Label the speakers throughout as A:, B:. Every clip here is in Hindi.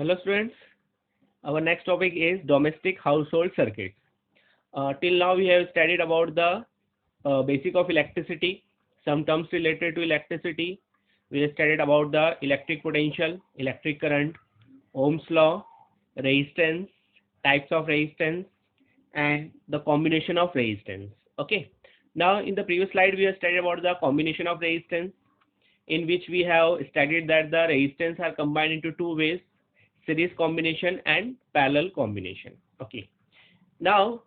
A: Hello students, our next topic is domestic household circuits. Till now we have studied about the basic of electricity, some terms related to electricity. We have studied about the electric potential, electric current, Ohm's law, resistance, types of resistance, and the combination of resistance. Okay. Now in the previous slide we have studied about the combination of resistance, in which we have studied that the resistance are combined into two ways: series combination and parallel combination. Okay. Now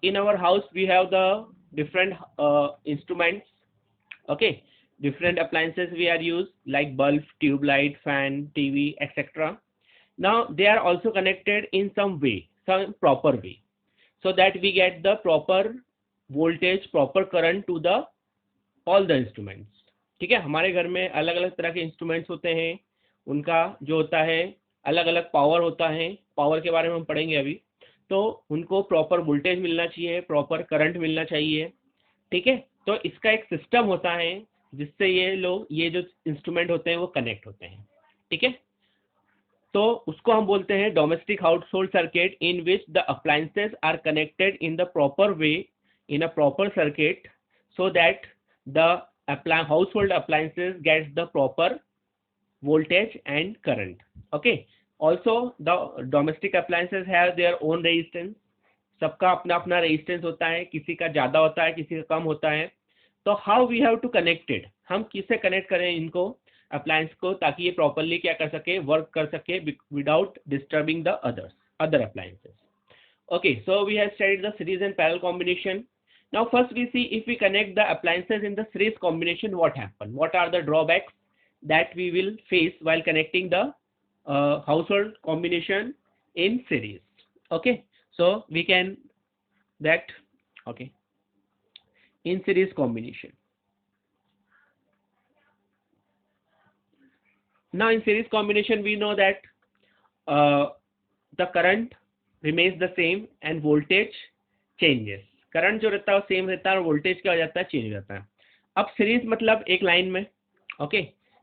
A: in our house we have the different instruments. Okay. Different appliances we are used like bulb, tube light, fan, TV, etc. Now they are also connected in some way, some proper way, so that we get the proper voltage, proper current to the all the instruments. ठीक है, हमारे घर में अलग अलग तरह के इंस्ट्रूमेंट्स होते हैं, उनका जो होता है अलग अलग पावर होता है, पावर के बारे में हम पढ़ेंगे अभी। तो उनको प्रॉपर वोल्टेज मिलना चाहिए, प्रॉपर करंट मिलना चाहिए। ठीक है, तो इसका एक सिस्टम होता है जिससे ये जो इंस्ट्रूमेंट होते हैं वो कनेक्ट होते हैं। ठीक है, तो उसको हम बोलते हैं domestic household circuit, in which the appliances are connected in the proper way, in a proper circuit, so that the household appliances gets the proper voltage and current. Okay, also the domestic appliances have their own resistance. सबका अपना अपना रेजिस्टेंस होता है, किसी का ज़्यादा होता है, किसी का कम होता है। तो how we have to connected, हम किससे कनेक्ट करें इनको अप्लायंस को, ताकि ये प्रॉपरली क्या कर सके, वर्क कर सके without disturbing the other appliances. Okay, so we have studied the series and parallel combination. Now first we see, if we connect the appliances in the series combination, what happen? What are the drawbacks that we will face while connecting the household combination in series? Okay, so we can that okay in series combination. Now in series combination we know that the current remains the same and voltage changes. Current जो रहता है वो सेम रहता है और वोल्टेज क्या हो जाता है, चेंज हो जाता है। अब सीरीज मतलब एक लाइन में, ओके,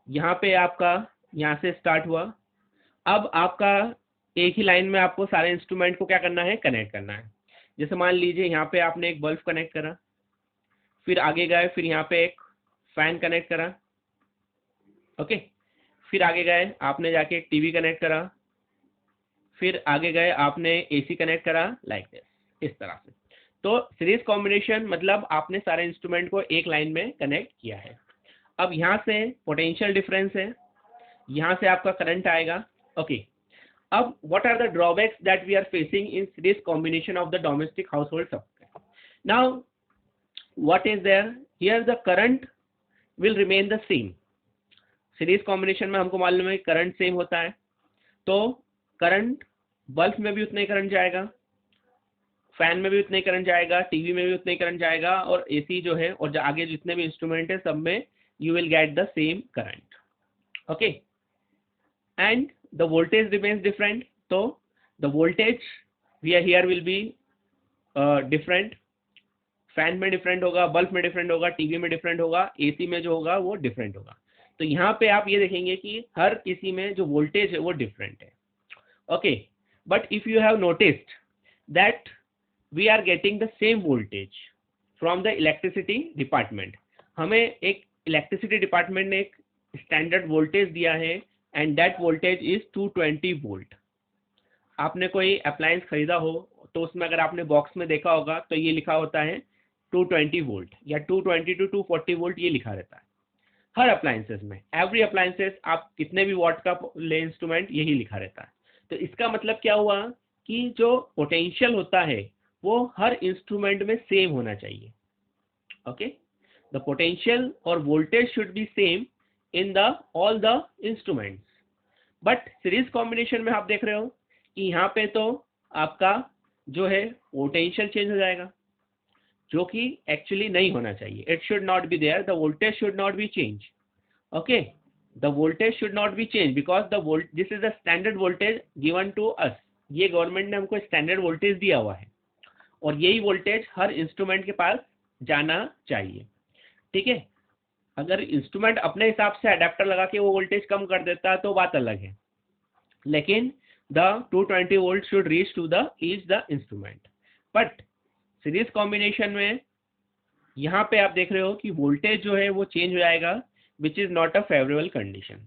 A: यहाँ पे आपका यहाँ से स्टार्ट हुआ, अब आपका एक ही लाइन में आपको सारे इंस्ट्रूमेंट को क्या करना है, कनेक्ट करना है। जैसे मान लीजिए यहाँ पे आपने एक बल्ब कनेक्ट करा, फिर आगे गए, फिर यहाँ पे एक फैन कनेक्ट करा, ओके, फिर आगे गए आपने जाके एक टीवी कनेक्ट करा, फिर आगे गए आपने एसी कनेक्ट करा, लाइक दिस, इस तरह से। तो सीरीज कॉम्बिनेशन मतलब आपने सारे इंस्ट्रूमेंट को एक लाइन में कनेक्ट किया है। अब यहाँ से पोटेंशियल डिफरेंस है, यहाँ से आपका करंट आएगा। ओके, अब what are the drawbacks that we are facing in series combination of the domestic household circuit? Now what is there here, the current will remain the same. Series combination में हमको मालूम है करंट सेम होता है, तो करंट बल्ब में भी उतना ही करंट जाएगा, फैन में भी उतना ही करंट जाएगा, टीवी में भी उतना ही करंट जाएगा, और एसी जो है और आगे जितने भी इंस्ट्रूमेंट है सब में you will get the same current. Okay, and the voltage remains different, तो the voltage here will be different. Fan में डिफरेंट होगा, बल्ब में डिफरेंट होगा, टीवी में डिफरेंट होगा, एसी में जो होगा वो डिफरेंट होगा। तो यहाँ पे आप ये देखेंगे कि हर किसी में जो वोल्टेज है वो डिफरेंट है। Okay, but if you have noticed that we are getting the same voltage from the electricity department. हमें एक electricity department ने एक standard voltage दिया है and that voltage is 220 volt. आपने कोई appliance खरीदा हो तो उसमें अगर आपने बॉक्स में देखा होगा तो ये लिखा होता है 220 वोल्ट या 220 to 240 वोल्ट, ये लिखा रहता है हर अप्लायंसेस में। एवरी अप्लायंसेस, आप कितने भी वॉट का ले इंस्ट्रूमेंट, यही लिखा रहता है। तो इसका मतलब क्या हुआ कि जो पोटेंशियल होता है वो हर इंस्ट्रूमेंट में सेम होना चाहिए। ओके, द पोटेंशियल और voltage should be same in the all the instruments. But series combination में आप देख रहे हो कि यहाँ पे तो आपका जो है पोटेंशियल चेंज हो जाएगा, जो कि एक्चुअली नहीं होना चाहिए। It should not be there, the voltage should not be change. Okay, the voltage should not be change because this is the standard voltage given to us. ये गवर्नमेंट ने हमको स्टैंडर्ड वोल्टेज दिया हुआ है और यही वोल्टेज हर इंस्ट्रूमेंट के पास जाना चाहिए। ठीक है, अगर इंस्ट्रूमेंट अपने हिसाब से अडेप्टर लगा के वो वोल्टेज कम कर देता है तो बात अलग है, लेकिन the 220 volt should reach to the each the instrument. But series combination में यहाँ पे आप देख रहे हो कि वोल्टेज जो है वो चेंज हो जाएगा, which is not a favorable condition.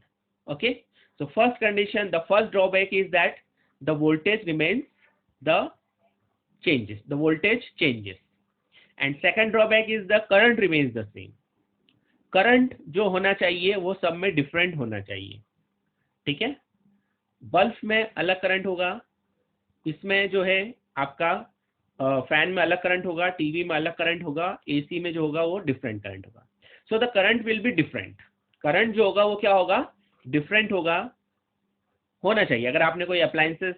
A: Okay, so first condition, the first drawback is that the voltage remains the changes, the voltage changes, and second drawback is the current remains the same. Current जो होना चाहिए वो सब में डिफरेंट होना चाहिए, ठीक है। बल्ब में अलग करंट होगा, इसमें जो है आपका फैन में अलग करंट होगा, टीवी में अलग करंट होगा, एसी में जो होगा वो डिफरेंट करंट होगा। So the current will be different, current जो होगा वो क्या होगा, डिफरेंट होगा, होना चाहिए। अगर आपने कोई अप्लायंसेस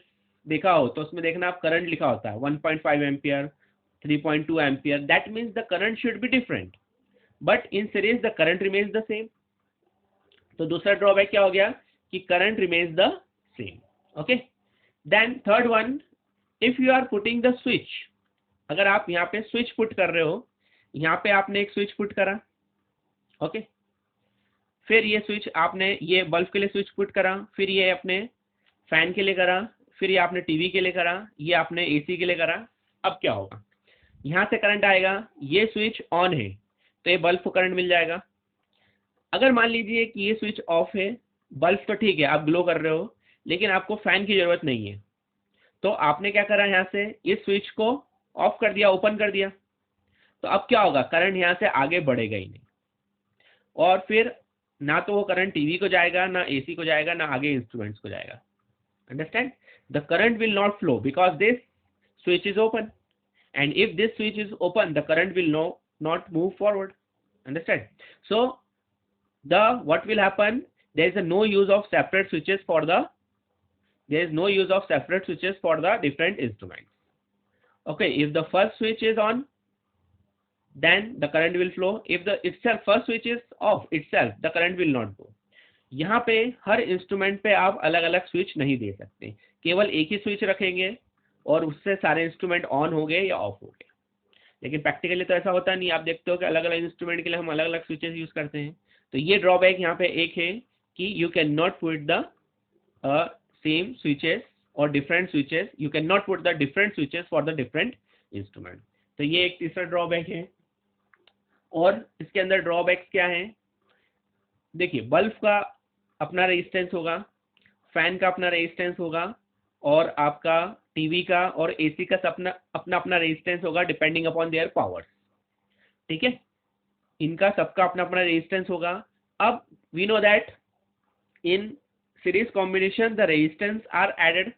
A: देखा हो तो उसमें देखना आप करंट लिखा होता है 1.5 ampere, 3.2 ampere, that means the current should be different, but in series the current remains the same. तो दूसरा ड्रॉबैक क्या हो गया कि current remains the same. Okay, then third one, if you are putting the switch, अगर आप यहाँ पे स्विच पुट कर रहे हो, यहाँ पे आपने एक स्विच पुट करा, ओके, फिर ये स्विच आपने ये बल्ब के लिए स्विच पुट करा, फिर ये अपने फैन के लिए करा, फिर ये आपने टीवी के लिए करा, ये आपने एसी के लिए करा। अब क्या होगा, यहाँ से करंट आएगा, ये स्विच ऑन है तो ये बल्ब को करंट मिल जाएगा। अगर मान लीजिए कि ये स्विच ऑफ है, बल्ब तो ठीक है आप ग्लो कर रहे हो, लेकिन आपको फैन की जरूरत नहीं है, तो आपने क्या करा, यहाँ से इस स्विच को ऑफ कर दिया, ओपन कर दिया, तो अब क्या होगा, करंट यहाँ से आगे बढ़ेगा ही नहीं, और फिर ना तो वो करंट टीवी को जाएगा, ना एसी को जाएगा, ना आगे इंस्ट्रूमेंट्स को जाएगा। Understand, the current will not flow because this switch is open, and if this switch is open the current will not move forward. Understand? So the what will happen, there is no use of separate switches for the different instruments. Okay, if the first switch is on then the current will flow, if the first switch is off itself the current will not go. यहाँ पे हर इंस्ट्रूमेंट पे आप अलग अलग स्विच नहीं दे सकते, केवल एक ही स्विच रखेंगे और उससे सारे इंस्ट्रूमेंट ऑन हो गए या ऑफ हो गए। लेकिन प्रैक्टिकली तो ऐसा होता नहीं, आप देखते हो कि अलग अलग इंस्ट्रूमेंट के लिए हम अलग अलग स्विचेस यूज करते हैं। तो ये ड्रॉबैक यहाँ पे एक है कि you can not put the same switches और different switches, you can not put the different switches for the different instrument. तो ये एक तीसरा ड्रॉबैक है। और इसके अंदर ड्रॉबैक्स क्या है, देखिए बल्ब का अपना रेजिस्टेंस होगा, फैन का अपना रेजिस्टेंस होगा, और आपका टीवी का और एसी का अपना अपना रेजिस्टेंस होगा डिपेंडिंग अपॉन देयर पावर्स, ठीक है, इनका सबका अपना अपना रेजिस्टेंस होगा। अब we know that in series combination the resistance are added.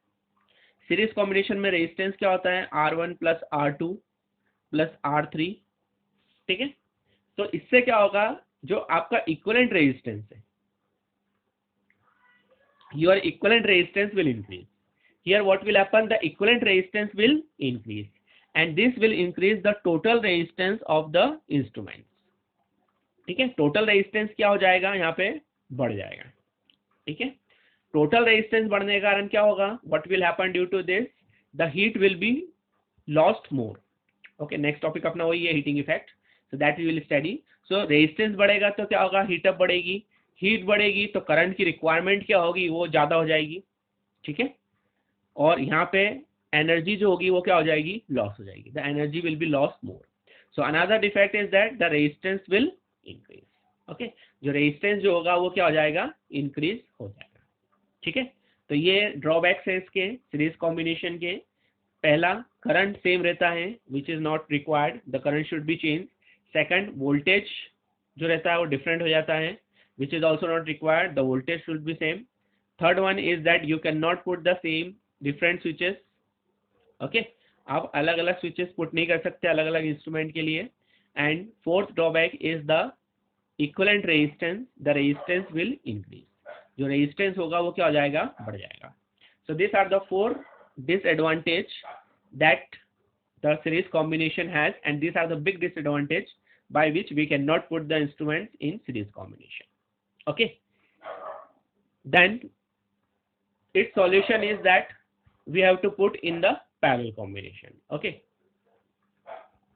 A: Series combination में रेजिस्टेंस क्या होता है, R1 plus R2 plus R3, ठीक है। तो इससे क्या होगा, जो आपका इक्विवेलेंट रेजिस्टेंस है, your equivalent resistance will increase. Here what will happen, the equivalent resistance will increase and this will increase the total resistance of the instruments, ठीक है। टोटल रेजिस्टेंस क्या हो जाएगा, यहाँ पे बढ़ जाएगा, ठीक है। टोटल रेजिस्टेंस बढ़ने के कारण क्या होगा, what will happen due to this, the heat will be lost more. Okay, next topic अपना वही है, heating effect, so that we will study. So resistance बढ़ेगा तो क्या होगा, हीट अप बढ़ेगी, हीट बढ़ेगी तो करंट की रिक्वायरमेंट क्या होगी, वो ज़्यादा हो जाएगी, ठीक है। और यहाँ पे एनर्जी जो होगी वो क्या हो जाएगी, लॉस हो जाएगी, the energy will be loss more. So another defect is that the resistance will increase. Okay, जो रेजिस्टेंस जो होगा वो क्या हो जाएगा, इंक्रीज हो जाएगा, ठीक है। तो ये ड्रॉबैक्स है इसके सीरीज कॉम्बिनेशन के। पहला, करंट सेम रहता है which is not required, the current should B change. Second, voltage जो रहता है वो डिफरेंट हो जाता है, which is also not required, the voltage should be same. Third one is that you cannot put the same different switches. Okay, आप अलग अलग switches put नहीं कर सकते अलग अलग इंस्ट्रूमेंट के लिए। And fourth drawback is the equivalent resistance, the resistance will increase. जो resistance होगा वो क्या हो जाएगा, बढ़ जाएगा। So these are the four disadvantage that the series combination has, and these are the big disadvantage by which we cannot put the instruments in series combination. Okay, then its solution is that we have to put in the parallel combination. Okay,